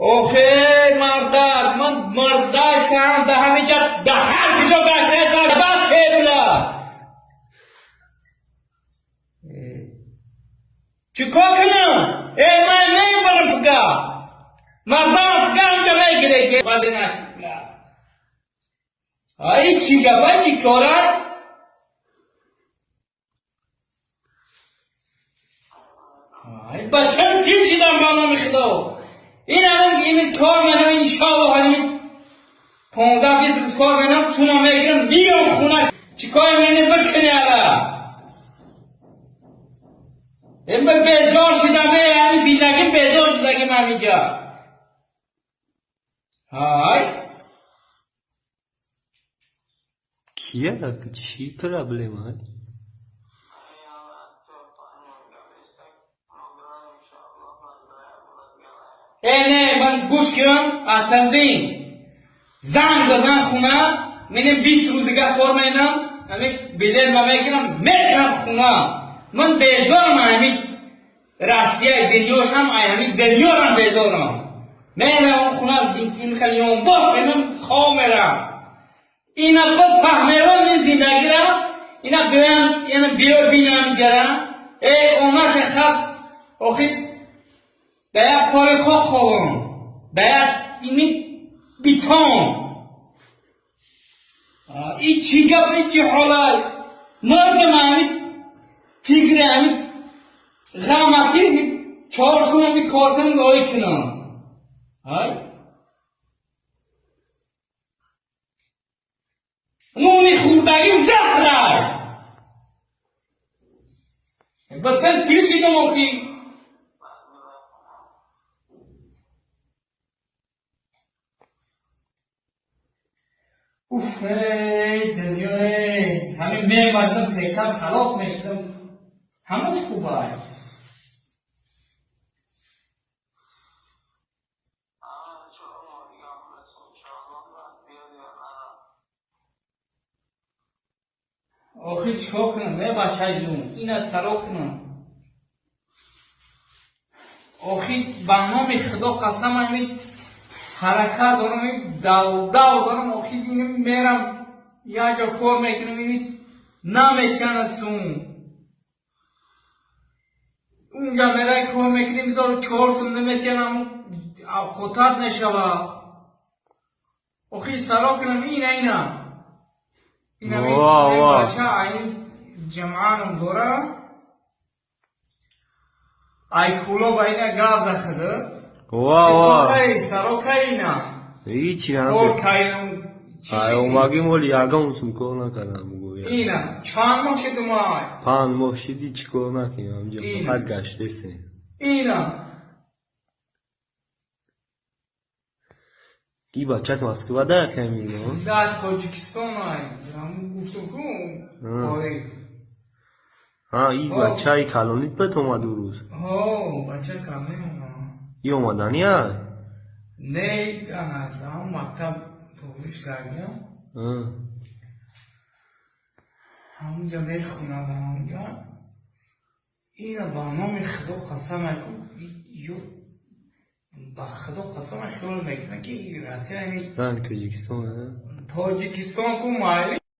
آخه مردک من مردک سرم ده همه جا به هر کجا گشته سر بد تیبله چیکار کنم؟ من نمیبرم پگه مردم پگه اونجا میگیره که بده نشد ای چی گفت چی کاره؟ ای بچه سیل شدم با نام خدا این الان این کار منم این شاب این 15-20 روز کار منم سونا میگیرم بیام خونه چی کار منه بکنی الان این بیزار شدم همین زندگی بیزار شدگی من اینجا های کیه چی پرابلم های نه من گوش کن اصلا دین زنگ بزن خونه منم 20 روزگاه کار منم همین بدل ما میگیرم میرم خونه من بیزارم همین راسیه دنیاش هم همین دنیا هم بیزارم میرم اون خونه زندگی میکنم با منم خواه میرم اینا با فهمیرم این زندگی را اینا بیان یعنی بیار بینم اینجا اوناش خب آخی باید کار خوابم باید اینی بیتام این چی گفت این چی حالای مردم همین فکر همین غمکی 4 سال همین کارتن گاهی کنم نونی خوردگیم زهره بطن سیر شدم آخی اوف دنیا همین میمردم پیکم خلاص میشدم هموش خوبه آخی چکا کنم نه بچه جون این از سرا کنم آخی بهنام خدا قسم همین حرکت دارم دو دارم آخی دیگه میرم یا جا کار میکنم این نمیکنه سون اونجا میره کار میکنیم میذارم 4 سال نمیتونم خطر نشوه آخی سرا کنم اینا این بچه این جمعانم داره ای کولا با اینا گاز اخده سرا که اینا هیچی هم دور که اینا اومگیم ولی اگه کار نکنم اینا چند ماه شد اومای 5 ماه شدی چی کار نکنیم همجا فقط گشته سه اینا کی بچت مسکو ده کمی نه در تاجیکستان های همون گفتم کن خواهی این بچه های کلانیت بهت اومد دو روز بچه کلانی اومد ای اومدنی های نه همون مکتب توبیش کردیم همونجا میخونم همونجا اینا با نام خدا قسم اکن با خدا قسم خیال میکنه که این راستی همین رنگ تاجیکستان تاجیکستان کو مایلی